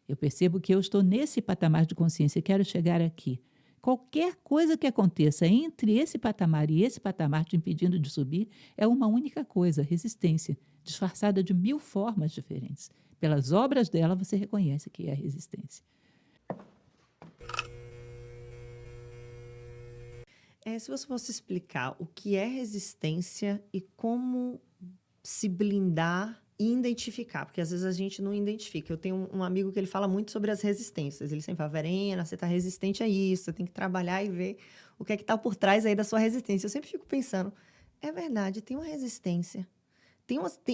Eu percebo que eu estou nesse patamar de consciência e quero chegar aqui. Qualquer coisa que aconteça entre esse patamar e esse patamar te impedindo de subir é uma única coisa, resistência, disfarçada de mil formas diferentes. Pelas obras dela, você reconhece que é a resistência. Se você fosse explicar o que é resistência e como se blindar e identificar, porque às vezes a gente não identifica. Eu tenho um amigo que ele fala muito sobre as resistências. Ele sempre fala, Verena, você está resistente a isso, você tem que trabalhar e ver o que é que está por trás aí da sua resistência. Eu sempre fico pensando, é verdade, tem uma resistência.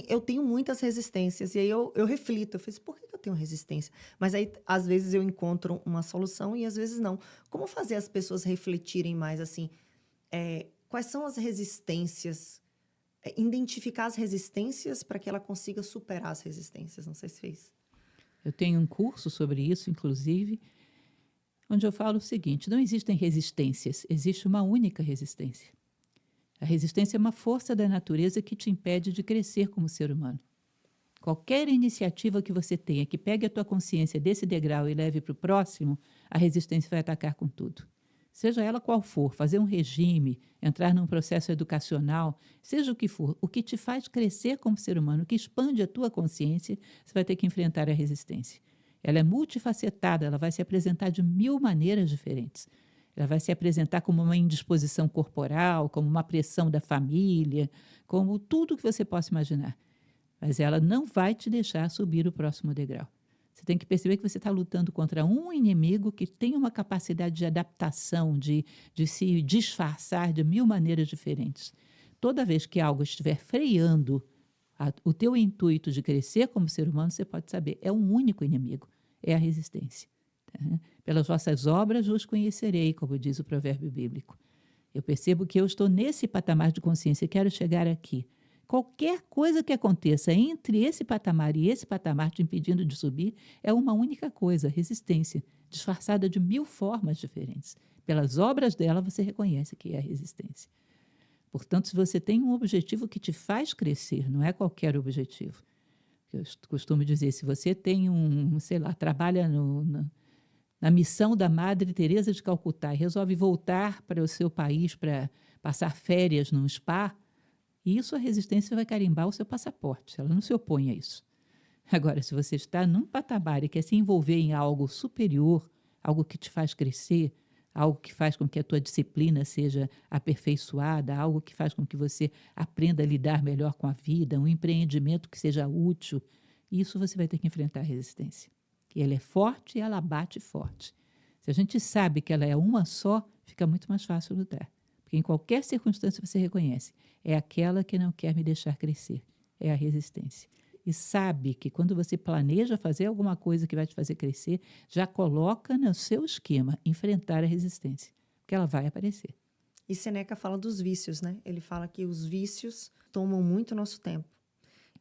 Eu tenho muitas resistências, e aí eu reflito, eu fiz, por que eu tenho resistência? Mas aí, às vezes, eu encontro uma solução e às vezes não. Como fazer as pessoas refletirem mais assim? Quais são as resistências? Identificar as resistências para que ela consiga superar as resistências. Não sei se fez. Eu tenho um curso sobre isso, inclusive, onde eu falo o seguinte: não existem resistências, existe uma única resistência. A resistência é uma força da natureza que te impede de crescer como ser humano. Qualquer iniciativa que você tenha que pegue a tua consciência desse degrau e leve para o próximo, a resistência vai atacar com tudo. Seja ela qual for, fazer um regime, entrar num processo educacional, seja o que for, o que te faz crescer como ser humano, o que expande a tua consciência, você vai ter que enfrentar a resistência. Ela é multifacetada, ela vai se apresentar de mil maneiras diferentes. Ela vai se apresentar como uma indisposição corporal, como uma pressão da família, como tudo que você possa imaginar. Mas ela não vai te deixar subir o próximo degrau. Você tem que perceber que você está lutando contra um inimigo que tem uma capacidade de adaptação, de se disfarçar de mil maneiras diferentes. Toda vez que algo estiver freando o teu intuito de crescer como ser humano, você pode saber, é um único inimigo, é a resistência. Tá? Pelas vossas obras vos conhecerei, como diz o provérbio bíblico. Eu percebo que eu estou nesse patamar de consciência e quero chegar aqui. Qualquer coisa que aconteça entre esse patamar e esse patamar te impedindo de subir é uma única coisa, resistência, disfarçada de mil formas diferentes. Pelas obras dela, você reconhece que é a resistência. Portanto, se você tem um objetivo que te faz crescer, não é qualquer objetivo. Eu costumo dizer, se você tem sei lá, trabalha na missão da Madre Teresa de Calcutá e resolve voltar para o seu país para passar férias num spa, isso a resistência vai carimbar o seu passaporte, ela não se opõe a isso. Agora, se você está num patamar e quer se envolver em algo superior, algo que te faz crescer, algo que faz com que a tua disciplina seja aperfeiçoada, algo que faz com que você aprenda a lidar melhor com a vida, um empreendimento que seja útil, isso você vai ter que enfrentar a resistência. E ela é forte e ela bate forte. Se a gente sabe que ela é uma só, fica muito mais fácil lutar. Porque em qualquer circunstância você reconhece, é aquela que não quer me deixar crescer, é a resistência. E sabe que quando você planeja fazer alguma coisa que vai te fazer crescer, já coloca no seu esquema enfrentar a resistência, porque ela vai aparecer. E Seneca fala dos vícios, né? Ele fala que os vícios tomam muito nosso tempo.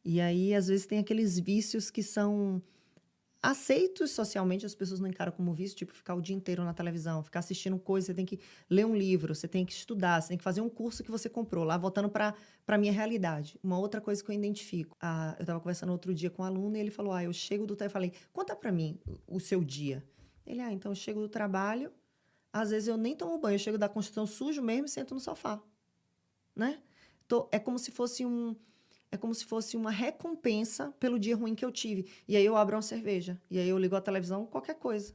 E aí, às vezes, tem aqueles vícios que são aceitos socialmente, as pessoas não encaram como vício, tipo ficar o dia inteiro na televisão, ficar assistindo coisa, você tem que ler um livro, você tem que estudar, você tem que fazer um curso que você comprou, lá voltando para a minha realidade. Uma outra coisa que eu identifico, eu estava conversando outro dia com um aluno e ele falou, eu chego do trabalho, eu falei, conta para mim o seu dia. Ele, então eu chego do trabalho, às vezes eu nem tomo banho, eu chego da construção sujo mesmo e sento no sofá, né? É como se fosse uma recompensa pelo dia ruim que eu tive. E aí eu abro uma cerveja. E aí eu ligo a televisão, qualquer coisa.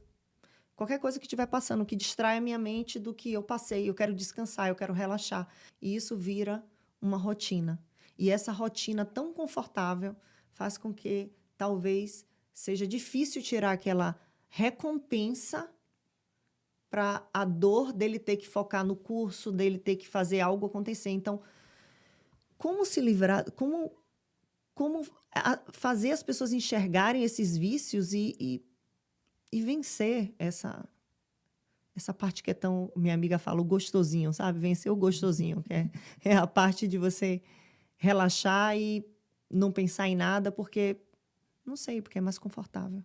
Qualquer coisa que estiver passando, que distrai a minha mente do que eu passei. Eu quero descansar, eu quero relaxar. E isso vira uma rotina. E essa rotina tão confortável faz com que talvez seja difícil tirar aquela recompensa para a dor dele ter que focar no curso, dele ter que fazer algo acontecer. Então, como se livrar, como fazer as pessoas enxergarem esses vícios e vencer essa parte que é tão, minha amiga fala, o gostosinho, sabe? Vencer o gostosinho, que é a parte de você relaxar e não pensar em nada, porque, não sei, porque é mais confortável.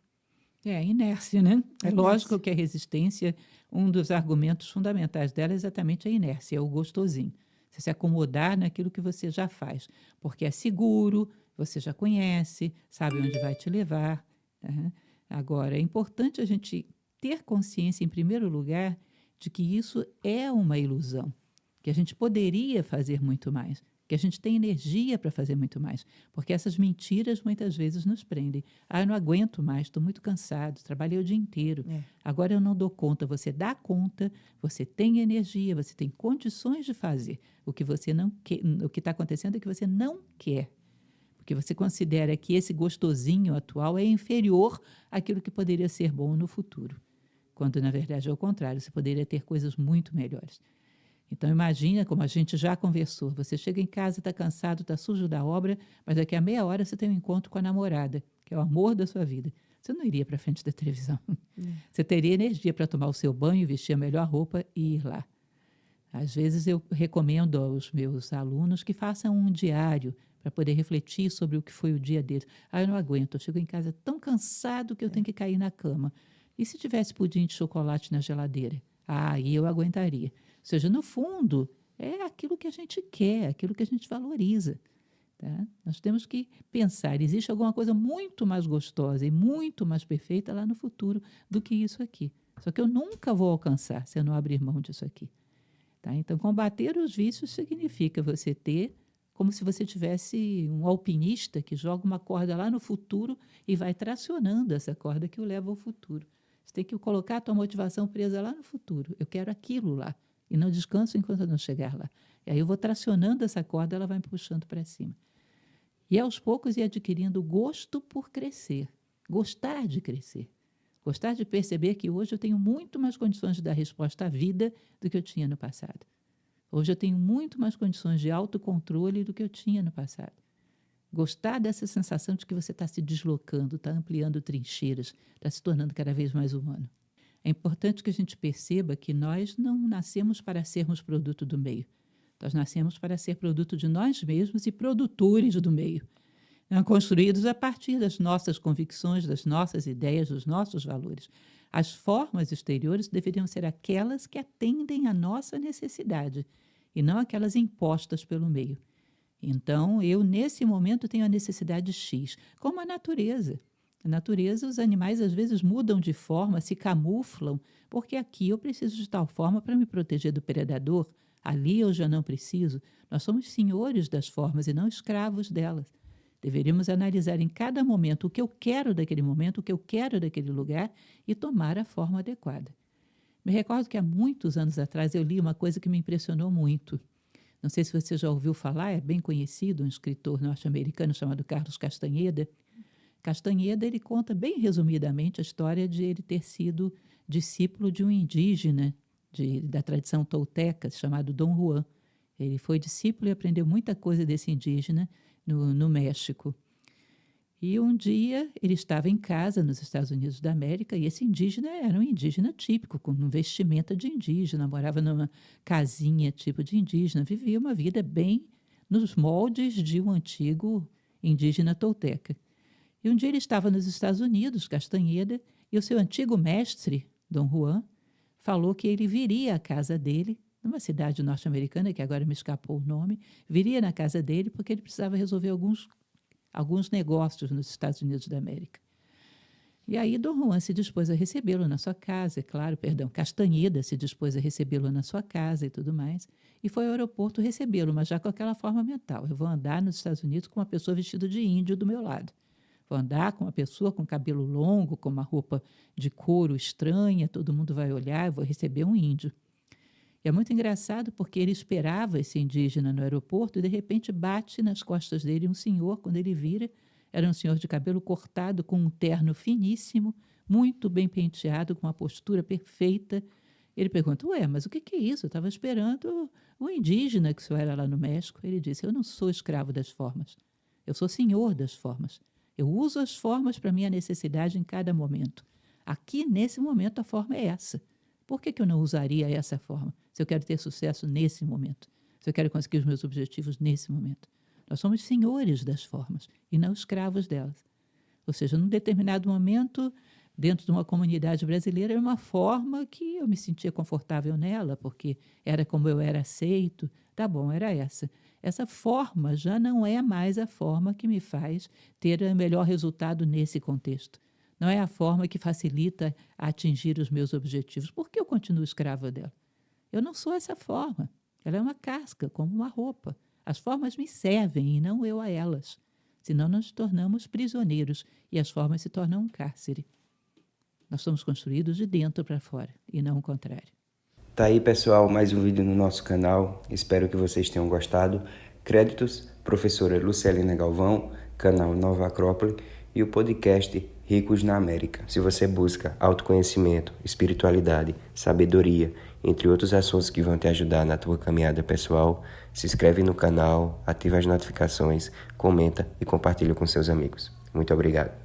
É a inércia, né? A É lógico inércia. que a resistência, um dos argumentos fundamentais dela é exatamente a inércia, é o gostosinho. Você se acomodar naquilo que você já faz, porque é seguro, você já conhece, sabe onde vai te levar. Tá? Agora, é importante a gente ter consciência, em primeiro lugar, de que isso é uma ilusão, que a gente poderia fazer muito mais, que a gente tem energia para fazer muito mais, porque essas mentiras muitas vezes nos prendem. Ah, eu não aguento mais, estou muito cansado, trabalhei o dia inteiro, É. agora eu não dou conta. Você dá conta, você tem energia, você tem condições de fazer. O que você não quer, o que está acontecendo é que você não quer, porque você considera que esse gostosinho atual é inferior àquilo que poderia ser bom no futuro, quando na verdade é o contrário, você poderia ter coisas muito melhores. Então imagina, como a gente já conversou, você chega em casa, está cansado, está sujo da obra, mas daqui a meia hora você tem um encontro com a namorada, que é o amor da sua vida. Você não iria para frente da televisão. Você teria energia para tomar o seu banho, vestir a melhor roupa e ir lá. Às vezes eu recomendo aos meus alunos que façam um diário para poder refletir sobre o que foi o dia deles. Ah, eu não aguento, eu chego em casa tão cansado que eu tenho que cair na cama. E se tivesse pudim de chocolate na geladeira? Ah, aí eu aguentaria. Ou seja, no fundo, é aquilo que a gente quer, aquilo que a gente valoriza. Tá? Nós temos que pensar, existe alguma coisa muito mais gostosa e muito mais perfeita lá no futuro do que isso aqui. Só que eu nunca vou alcançar se eu não abrir mão disso aqui. Tá? Então, combater os vícios significa você ter, como se você tivesse um alpinista que joga uma corda lá no futuro e vai tracionando essa corda que o leva ao futuro. Você tem que colocar a tua motivação presa lá no futuro. Eu quero aquilo lá. E não descanso enquanto eu não chegar lá. E aí eu vou tracionando essa corda, ela vai me puxando para cima. E aos poucos ir adquirindo gosto por crescer. Gostar de crescer. Gostar de perceber que hoje eu tenho muito mais condições de dar resposta à vida do que eu tinha no passado. Hoje eu tenho muito mais condições de autocontrole do que eu tinha no passado. Gostar dessa sensação de que você está se deslocando, está ampliando trincheiras, está se tornando cada vez mais humano. É importante que a gente perceba que nós não nascemos para sermos produto do meio. Nós nascemos para ser produto de nós mesmos e produtores do meio. Construídos a partir das nossas convicções, das nossas ideias, dos nossos valores. As formas exteriores deveriam ser aquelas que atendem à nossa necessidade e não aquelas impostas pelo meio. Então, eu, nesse momento, tenho a necessidade X, como a natureza. Na natureza, os animais às vezes mudam de forma, se camuflam, porque aqui eu preciso de tal forma para me proteger do predador, ali eu já não preciso. Nós somos senhores das formas e não escravos delas. Deveríamos analisar em cada momento o que eu quero daquele momento, o que eu quero daquele lugar e tomar a forma adequada. Me recordo que há muitos anos atrás eu li uma coisa que me impressionou muito. Não sei se você já ouviu falar, é bem conhecido, um escritor norte-americano chamado Carlos Castaneda. Castaneda, ele conta bem resumidamente a história de ele ter sido discípulo de um indígena da tradição tolteca chamado Dom Juan. Ele foi discípulo e aprendeu muita coisa desse indígena no México. E um dia ele estava em casa nos Estados Unidos da América e esse indígena era um indígena típico, com um vestimenta de indígena, morava numa casinha tipo de indígena, vivia uma vida bem nos moldes de um antigo indígena tolteca. E um dia ele estava nos Estados Unidos, Castaneda, e o seu antigo mestre, Dom Juan, falou que ele viria à casa dele, numa cidade norte-americana, que agora me escapou o nome, viria na casa dele porque ele precisava resolver alguns negócios nos Estados Unidos da América. E aí Dom Juan se dispôs a recebê-lo na sua casa, Castaneda se dispôs a recebê-lo na sua casa e tudo mais, e foi ao aeroporto recebê-lo, mas já com aquela forma mental. Eu vou andar nos Estados Unidos com uma pessoa vestida de índio do meu lado. Vou andar com uma pessoa com cabelo longo, com uma roupa de couro estranha, todo mundo vai olhar, eu vou receber um índio. E é muito engraçado porque ele esperava esse indígena no aeroporto e, de repente, bate nas costas dele um senhor. Quando ele vira, era um senhor de cabelo cortado, com um terno finíssimo, muito bem penteado, com uma postura perfeita. Ele pergunta, ué, mas o que é isso? Eu estava esperando o indígena que o senhor era lá no México. Ele disse, eu não sou escravo das formas, eu sou senhor das formas. Eu uso as formas para minha necessidade em cada momento. Aqui, nesse momento, a forma é essa. Por que eu não usaria essa forma, se eu quero ter sucesso nesse momento? Se eu quero conseguir os meus objetivos nesse momento? Nós somos senhores das formas e não escravos delas. Ou seja, num determinado momento, dentro de uma comunidade brasileira, era uma forma que eu me sentia confortável nela, porque era como eu era aceito. Tá bom, era essa. Essa forma já não é mais a forma que me faz ter o melhor resultado nesse contexto. não é a forma que facilita atingir os meus objetivos. Por que eu continuo escrava dela? Eu não sou essa forma. Ela é uma casca, como uma roupa. As formas me servem e não eu a elas. Senão nós nos tornamos prisioneiros e as formas se tornam um cárcere. Nós somos construídos de dentro para fora e não o contrário. Tá aí, pessoal, mais um vídeo no nosso canal. Espero que vocês tenham gostado. Créditos, professora Lucelina Galvão, canal Nova Acrópole e o podcast Ricos na América. Se você busca autoconhecimento, espiritualidade, sabedoria, entre outros assuntos que vão te ajudar na tua caminhada pessoal, se inscreve no canal, ativa as notificações, comenta e compartilha com seus amigos. Muito obrigado.